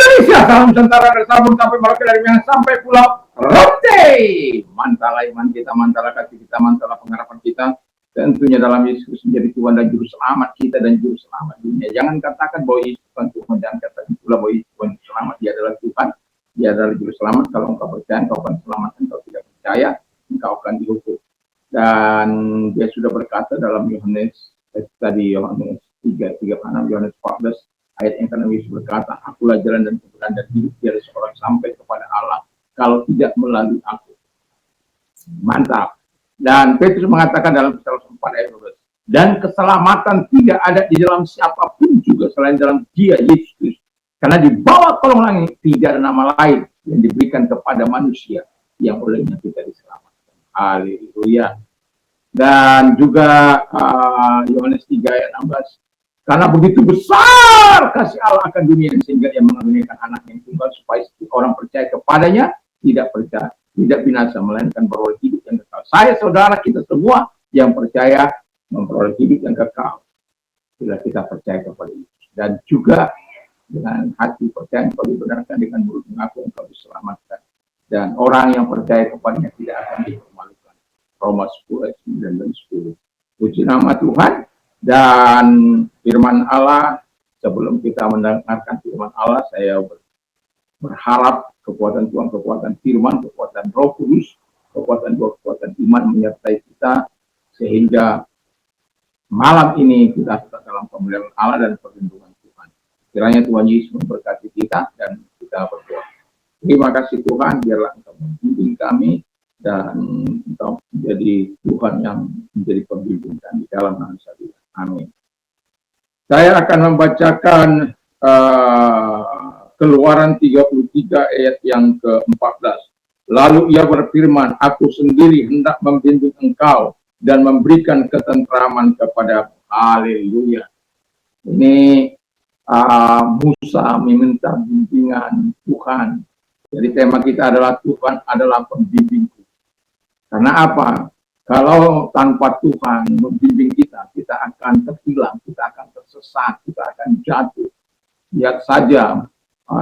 Indonesia, salam Nusantara, sabun sampai Merauke dari Minang sampai Pulau Rote. Mantala iman kita, mantala kasih kita, mantala pengharapan kita. Tentunya dalam Yesus menjadi Tuhan dan Juru Selamat kita dan Juru Selamat dunia. Jangan katakan bahwa Yesus Tuhan Tuhan, jangan katakan pula bahwa Yesus Tuhan Selamat. Dia adalah Tuhan, Dia adalah Juru Selamat. Kalau engkau percaya, engkau akan selamat. Engkau tidak percaya, engkau akan dihukum. Dan dia sudah berkata dalam Yohanes 3, Yohanes 14, ayat yang ke-6, Yesus berkata, akulah jalan dan kebenaran dan hidup, tiada seorang sampai kepada Allah kalau tidak melalui aku. Mantap. Dan Petrus mengatakan dalam Petrus 4 ayat 12, dan keselamatan tidak ada di dalam siapapun juga selain dalam Dia, Yesus Kristus. Karena di bawah kolong langit tidak ada nama lain yang diberikan kepada manusia yang olehnya kita diselamatkan. Haleluya. Dan juga Yohanes 3 ayat 16, karena begitu besar kasih Allah akan dunia sehingga Ia mengaruniakan anak yang tunggal supaya setiap orang percaya kepadanya tidak binasa melainkan beroleh hidup yang kekal. Saya, saudara, kita semua yang percaya memperoleh hidup yang kekal bila kita percaya kepada Yesus. Dan juga dengan hati percaya engkau dibenarkan, dengan mulut mengaku engkau diselamatkan. Dan orang yang percaya kepadanya tidak akan dipermalukan. Roma 10 ayat 9 dan 10. Puji nama Tuhan. Dan firman Allah, sebelum kita mendengarkan firman Allah, saya berharap kekuatan Tuhan, kekuatan firman, kekuatan Roh Kudus, kekuatan iman menyertai kita, sehingga malam ini kita tetap dalam pemeliharaan Allah dan perlindungan Tuhan. Kiranya Tuhan Yesus memberkati kita dan kita berdoa. Terima kasih Tuhan, biarlah Engkau membimbing kami dan Engkau menjadi Tuhan yang menjadi pembimbing kami dalam nama Yesus. Amin. Saya akan membacakan Keluaran 33 ayat yang ke-14. Lalu ia berfirman, aku sendiri hendak membimbing engkau dan memberikan ketentraman kepada. Haleluya. Ini Musa meminta bimbingan Tuhan. Jadi tema kita adalah Tuhan adalah pembimbingku. Karena apa? Kalau tanpa Tuhan membimbing kita, kita akan terhilang, kita akan tersesat, kita akan jatuh. Lihat saja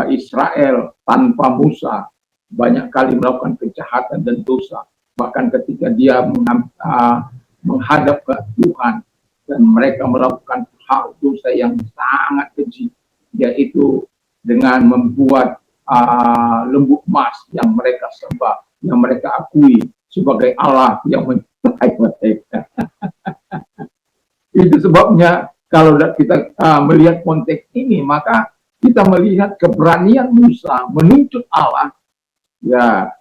Israel tanpa Musa banyak kali melakukan kejahatan dan dosa. Bahkan ketika dia menghadap ke Tuhan dan mereka melakukan hal dosa yang sangat keji, yaitu dengan membuat lembu emas yang mereka sembah, yang mereka akui sebagai Allah yang menyertai mereka. Itu sebabnya kalau kita melihat konteks ini, maka kita melihat keberanian Musa menuntut Allah, ya,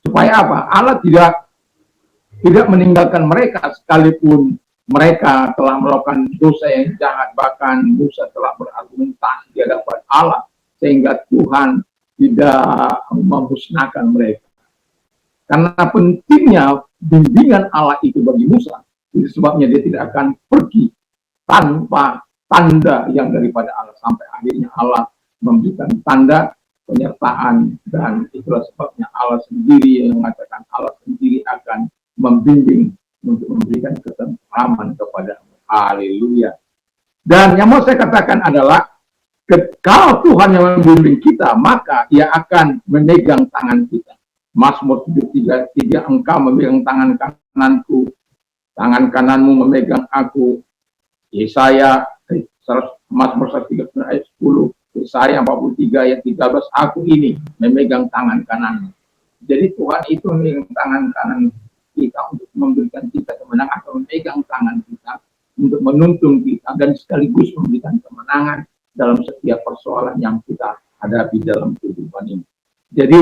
supaya apa? Allah tidak meninggalkan mereka sekalipun mereka telah melakukan dosa yang jahat. Bahkan Musa telah berargumentasi di hadapan Allah sehingga Tuhan tidak memusnahkan mereka. Karena pentingnya bimbingan Allah itu bagi Musa, itu sebabnya dia tidak akan pergi tanpa tanda yang daripada Allah, sampai akhirnya Allah memberikan tanda penyertaan. Dan itulah sebabnya Allah sendiri yang mengatakan Allah sendiri akan membimbing untuk memberikan ketentraman kepada. Haleluya. Dan yang mau saya katakan adalah kalau Tuhan yang membimbing kita, maka Ia akan memegang tangan kita. Mazmur 73, engkau memegang tangan kananku, tangan kananmu memegang aku. Yesaya Mazmur 139 ayat 10, Yesaya 43 ayat 13, aku ini memegang tangan kananmu. Jadi Tuhan itu memegang tangan kanan kita untuk memberikan kita kemenangan, atau memegang tangan kita untuk menuntun kita dan sekaligus memberikan kemenangan dalam setiap persoalan yang kita hadapi dalam kehidupan ini. Jadi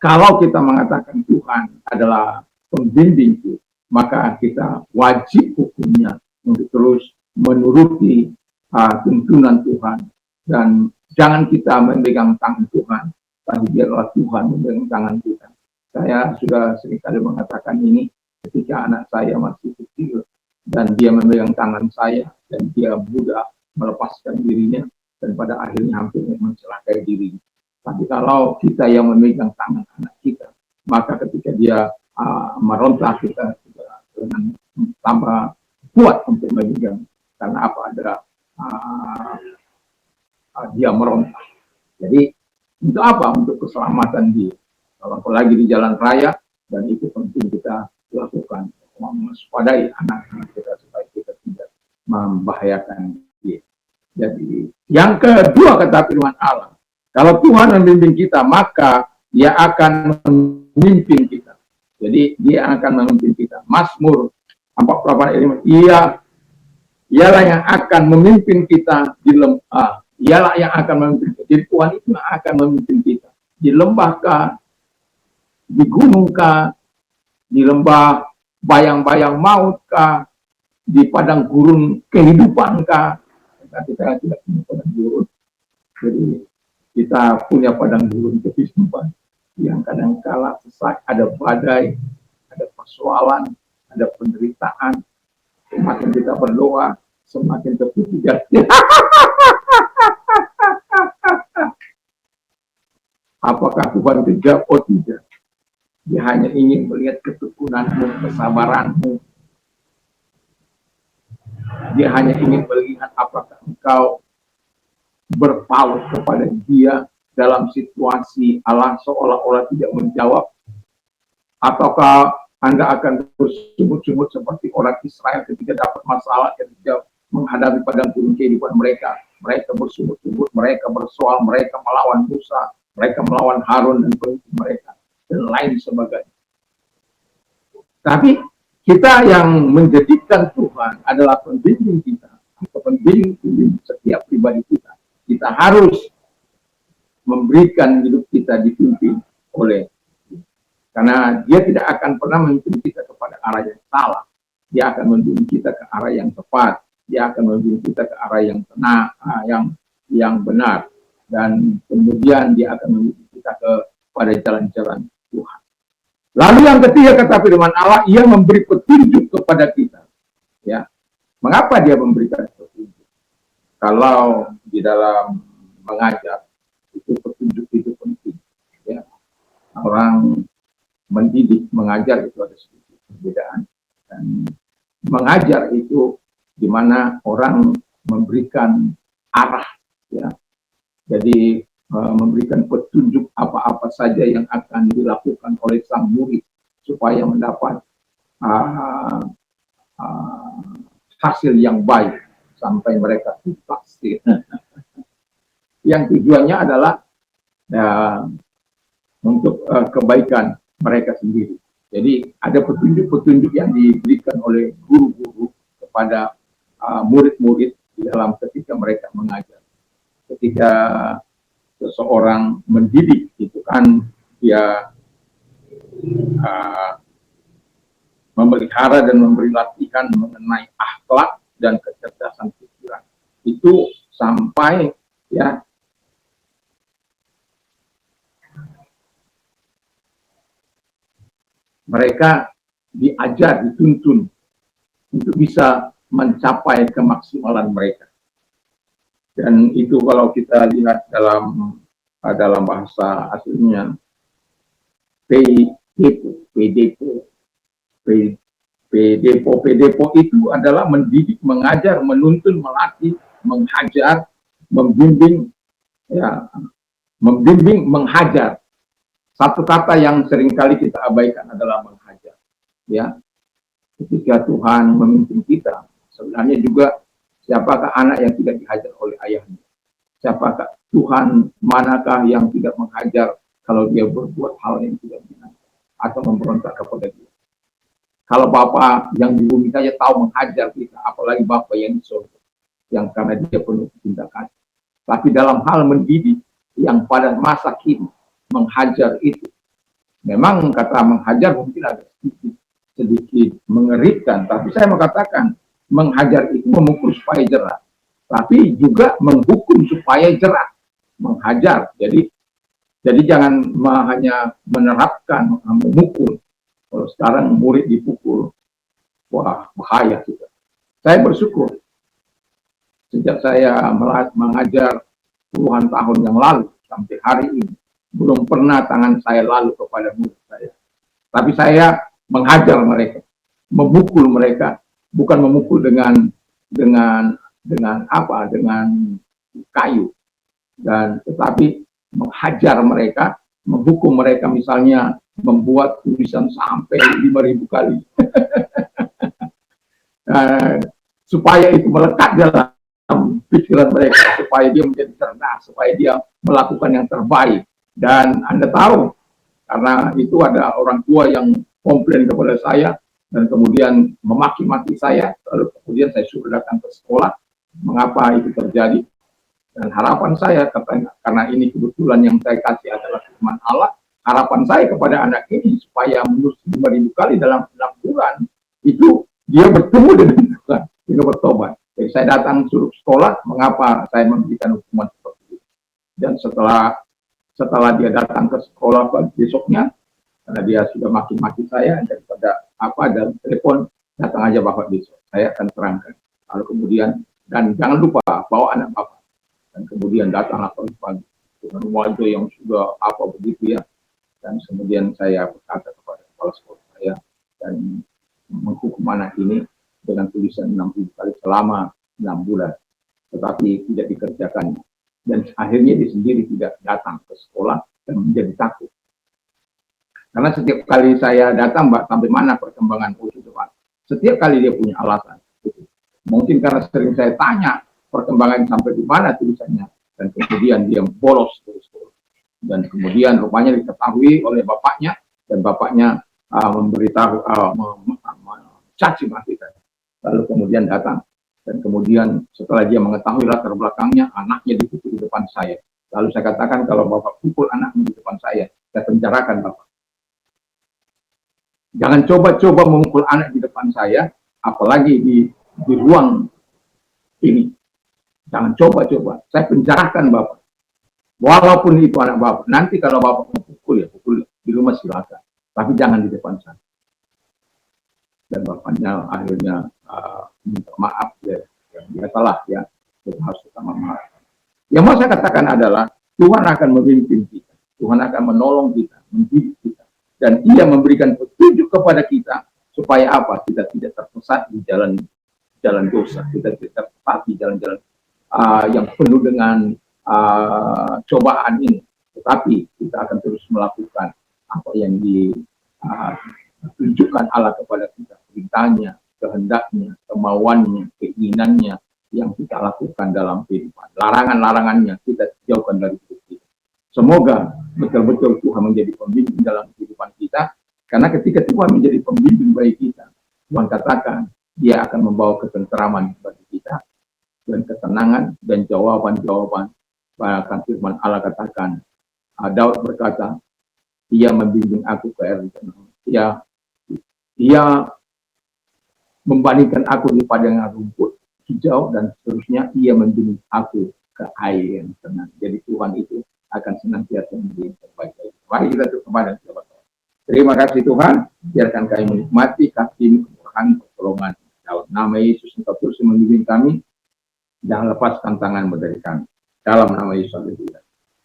kalau kita mengatakan Tuhan adalah pembimbingku, maka kita wajib hukumnya untuk terus menuruti tuntunan Tuhan. Dan jangan kita memegang tangan Tuhan, tapi biarlah Tuhan memegang tangan kita. Saya sudah seringkali mengatakan ini ketika anak saya masih kecil dan dia memegang tangan saya dan dia mudah melepaskan dirinya dan pada akhirnya hampir mencelakai dirinya. Tapi kalau kita yang memegang tangan anak kita, maka ketika dia meronta, kita dengan tambah kuat untuk memegang. Karena apa? Ada dia meronta. Jadi untuk apa? Untuk keselamatan dia. Kalau apalagi di jalan raya, dan itu penting kita lakukan, mewaspadai anak-anak kita supaya kita tidak membahayakan dia. Jadi yang kedua kata firman Allah, kalau Tuhan membimbing kita, maka dia akan memimpin kita. Jadi dia akan memimpin kita. Mazmur 48:5, ialah yang akan memimpin kita di lembah. Ialah yang akan memimpin kita. Jadi Tuhan itu yang akan memimpin kita. Di lembah kah, di gunung kah, di lembah bayang-bayang maut kah, di padang gurun kehidupan kah. Kita tidak punya padang gurun. Jadi kita punya padang gurun kehidupan yang kadang-kala sesak, ada badai, ada persoalan, ada penderitaan. Semakin kita berdoa, semakin tertutup jalan. Apakah Tuhan kejam? Oh tidak. Dia hanya ingin melihat ketekunanmu, kesabaranmu. Dia hanya ingin melihat apakah engkau berpaut kepada dia dalam situasi Allah seolah-olah tidak menjawab. Ataukah Anda akan bersungut-sungut seperti orang Israel ketika dapat masalah, ketika menghadapi padang gurun kehidupan mereka. Mereka bersungut-sungut, mereka bersoal, mereka melawan Musa, mereka melawan Harun dan pemimpin mereka, dan lain sebagainya. Tapi kita yang menjadikan Tuhan adalah pembimbing kita, atau pembimbing setiap pribadi kita. Kita harus memberikan hidup kita dipimpin oleh, karena dia tidak akan pernah memimpin kita kepada arah yang salah. Dia akan membimbing kita ke arah yang tepat. Dia akan membimbing kita ke arah yang tenang, yang benar. Dan kemudian dia akan membimbing kita kepada jalan-jalan Tuhan. Lalu yang ketiga kata firman Allah, ia memberi petunjuk kepada kita. Ya, mengapa dia memberikan petunjuk? Kalau di dalam mengajar, itu petunjuk itu penting. Ya, orang mendidik, mengajar itu ada sedikit perbedaan. Dan mengajar itu di mana orang memberikan arah, ya. Jadi memberikan petunjuk apa-apa saja yang akan dilakukan oleh sang murid supaya mendapat hasil yang baik sampai mereka tuntas. Yang tujuannya adalah untuk kebaikan mereka sendiri. Jadi ada petunjuk-petunjuk yang diberikan oleh guru-guru kepada murid-murid di dalam ketika mereka mengajar. Ketika seseorang mendidik, itu kan dia memelihara dan memberi latihan mengenai akhlak dan kecerdasan pikiran. Itu sampai ya mereka diajar, dituntun untuk bisa mencapai kemaksimalan mereka. Dan itu kalau kita lihat dalam bahasa aslinya, PDPO itu adalah mendidik, mengajar, menuntun, melatih, menghajar, membimbing, ya, membimbing, menghajar. Satu kata yang seringkali kita abaikan adalah menghajar. Ya, ketika Tuhan memimpin kita, sebenarnya juga siapakah anak yang tidak dihajar oleh ayahnya? Siapakah Tuhan, manakah yang tidak menghajar kalau dia berbuat hal yang tidak benar atau memberontak kepada dia? Kalau Bapa yang di bumi saja tahu menghajar kita, apalagi Bapa yang di surga, yang karena dia penuh cinta kasih. Tapi dalam hal mendidik yang pada masa kini, menghajar itu, memang kata menghajar mungkin agak sedikit mengerikan, tapi saya mengatakan menghajar itu memukul supaya jerah, tapi juga menghukum supaya jerah. Menghajar, jadi jangan hanya menerapkan, memukul. Kalau sekarang murid dipukul, wah bahaya juga. Saya bersyukur sejak saya mengajar puluhan tahun yang lalu sampai hari ini, belum pernah tangan saya lalu kepada murid saya. Tapi saya menghajar mereka, memukul mereka, bukan memukul dengan kayu, dan tetapi menghajar mereka, menghukum mereka, misalnya membuat tulisan sampai 5.000 kali supaya itu melekat dalam pikiran mereka, supaya dia menjadi cerdas, supaya dia melakukan yang terbaik. Dan Anda tahu, karena itu ada orang tua yang komplain kepada saya dan kemudian memaki-maki saya, lalu kemudian saya suruh datang ke sekolah. Mengapa itu terjadi? Dan harapan saya, katanya, karena ini kebetulan yang saya kasih adalah firman Allah, harapan saya kepada anak ini supaya menulis 5.000 kali dalam 6 bulan, itu dia bertemu dengan Tuhan, dia bertobat. Jadi saya datang suruh sekolah, mengapa saya memberikan hukuman seperti itu. Dan setelah dia datang ke sekolah besoknya, karena dia sudah maki-maki saya, daripada dalam telepon, datang aja Bapak besok, saya akan terangkan. Lalu kemudian, dan jangan lupa bawa anak Bapak. Dan kemudian datanglah pagi-pagi dengan wajah yang sudah begitu ya. Dan kemudian saya berkata kepada kepala sekolah saya dan menghukum anak ini dengan tulisan 6.000 kali selama 6 bulan. Tetapi tidak dikerjakan. Dan akhirnya dia sendiri tidak datang ke sekolah dan menjadi takut. Karena setiap kali saya datang, Mbak, sampai mana perkembangan usia depan? Setiap kali dia punya alasan. Mungkin karena sering saya tanya, perkembangan sampai di mana tulisannya, dan kemudian dia bolos terus. Dan kemudian rupanya diketahui oleh bapaknya, dan bapaknya memberitahu, mencaci maki saya. Lalu kemudian datang, dan kemudian setelah dia mengetahui latar belakangnya, anaknya dipukul di depan saya. Lalu saya katakan, kalau Bapak pukul anaknya di depan saya penjarakan Bapak. Jangan coba-coba memukul anak di depan saya, apalagi di ruang ini. Jangan coba-coba, saya penjarakan Bapak. Walaupun itu anak Bapak, nanti kalau Bapak mau pukul, ya pukul di rumah silakan. Tapi jangan di depan saya. Dan bapaknya akhirnya minta maaf, ya salah ya, kita harus kita memaafkan. Yang mau saya katakan adalah, Tuhan akan memimpin kita, Tuhan akan menolong kita, mendidik kita, dan Ia memberikan petunjuk kepada kita, supaya apa? Kita tidak tersesat di jalan dosa, kita tidak tersesat di jalan-jalan yang penuh dengan cobaan ini, tetapi kita akan terus melakukan apa yang ditunjukkan Allah kepada kita, perintahnya, kehendaknya, kemauannya, keinginannya yang kita lakukan dalam kehidupan. Larangan-larangannya kita jauhkan dari hidup kita. Semoga betul-betul Tuhan menjadi pembimbing dalam kehidupan kita, karena ketika Tuhan menjadi pembimbing bagi kita, Tuhan katakan Dia akan membawa ketenteraman bagi kita, dan ketenangan, dan jawaban-jawaban. Bahkan firman Allah katakan, Daud berkata, Ia membimbing aku ke air tenang. Ia membandingkan aku di padang rumput hijau, dan seterusnya Ia membimbing aku ke air yang tenang. Jadi Tuhan itu akan senantiasa memberi yang terbaik. Mari kita tutup kepada Tuhan. Terima kasih Tuhan, biarkan kami menikmati kasih-Mu, kemurahan, pertolongan. Dalam nama Yesus, Engkau terus membimbing kami. Jangan lepaskan tangan-Mu dari kami. Dalam nama Yesus.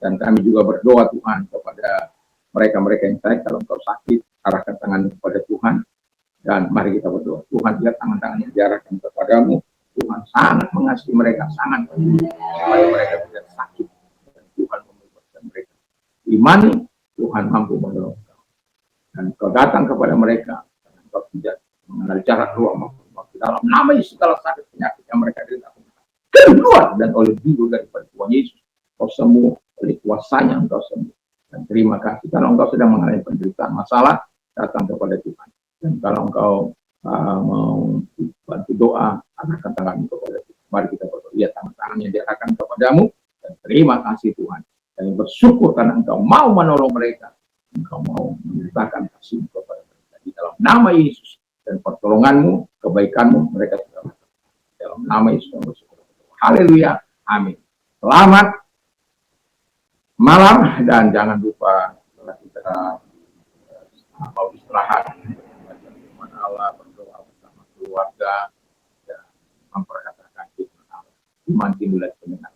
Dan kami juga berdoa Tuhan kepada mereka-mereka yang sakit. Kalau engkau sakit, arahkan tangan kepada Tuhan. Dan mari kita berdoa. Tuhan, lihat tangan-tangan yang diarahkan kepadamu. Tuhan sangat mengasihi mereka, sangat peduli supaya mereka tidak sakit. Dan Tuhan membebaskan mereka. Imani, Tuhan mampu menolong engkau. Dan engkau datang kepada mereka. Dan engkau tidak mengenal jarak keluar maupun waktu. Dalam nama Yesus, segala sakit penyakit yang mereka derita, keluar, dan oleh bidu daripada Tuhan Yesus, kau sembuh, oleh kuasanya engkau sembuh. Dan terima kasih kalau engkau sedang mengalami penderitaan masalah, datang kepada Tuhan. Dan kalau engkau mau bantu doa, arahkan tanganmu kepada Tuhan. Mari kita berdoa. Lihat tangan-tangan yang diarahkan kepadamu, dan terima kasih Tuhan. Dan bersyukur karena engkau mau menolong mereka, engkau mau menyertakan kasih kepada mereka. Di dalam nama Yesus, dan pertolonganmu, kebaikanmu, mereka sudah dalam nama Yesus yang bersyukur. Haleluya, amin. Selamat malam, dan jangan lupa setelah kita mau istirahat, firman Allah, berdoa bersama keluarga, dan memperkatakan firman Allah. Iman timbul dari pendengaran.